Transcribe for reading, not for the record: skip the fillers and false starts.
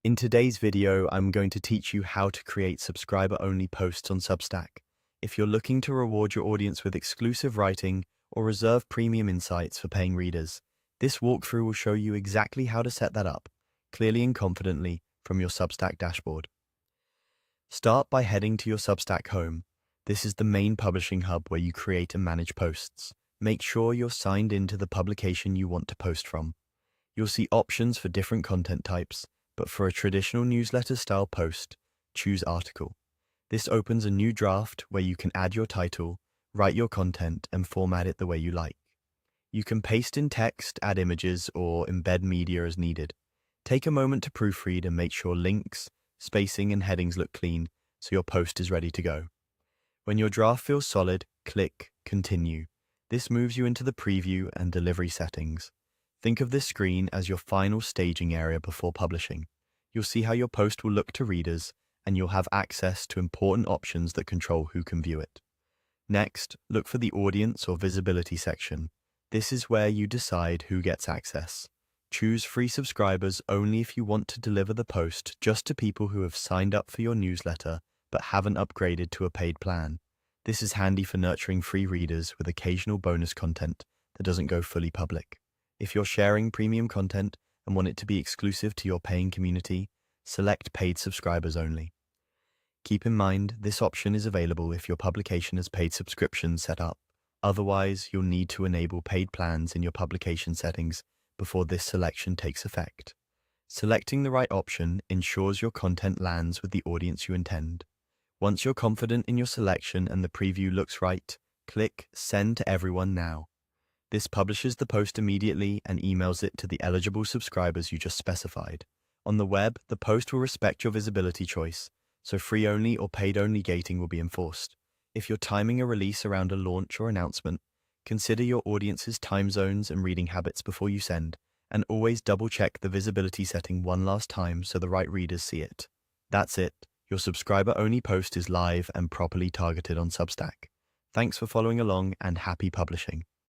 In today's video, I'm going to teach you how to create subscriber-only posts on Substack. If you're looking to reward your audience with exclusive writing or reserve premium insights for paying readers, this walkthrough will show you exactly how to set that up, clearly and confidently, from your Substack dashboard. Start by heading to your Substack home. This is the main publishing hub where you create and manage posts. Make sure you're signed into the publication you want to post from. You'll see options for different content types, but for a traditional newsletter-style post, choose Article. This opens a new draft where you can add your title, write your content, and format it the way you like. You can paste in text, add images, or embed media as needed. Take a moment to proofread and make sure links, spacing, and headings look clean so your post is ready to go. When your draft feels solid, click Continue. This moves you into the preview and delivery settings. Think of this screen as your final staging area before publishing. You'll see how your post will look to readers, and you'll have access to important options that control who can view it. Next, look for the Audience or Visibility section. This is where you decide who gets access. Choose free subscribers only if you want to deliver the post just to people who have signed up for your newsletter but haven't upgraded to a paid plan. This is handy for nurturing free readers with occasional bonus content that doesn't go fully public. If you're sharing premium content and want it to be exclusive to your paying community, select Paid Subscribers Only. Keep in mind, this option is available if your publication has paid subscriptions set up. Otherwise, you'll need to enable paid plans in your publication settings before this selection takes effect. Selecting the right option ensures your content lands with the audience you intend. Once you're confident in your selection and the preview looks right, click Send to Everyone Now. This publishes the post immediately and emails it to the eligible subscribers you just specified. On the web, the post will respect your visibility choice, so free-only or paid-only gating will be enforced. If you're timing a release around a launch or announcement, consider your audience's time zones and reading habits before you send, and always double-check the visibility setting one last time so the right readers see it. That's it. Your subscriber-only post is live and properly targeted on Substack. Thanks for following along and happy publishing.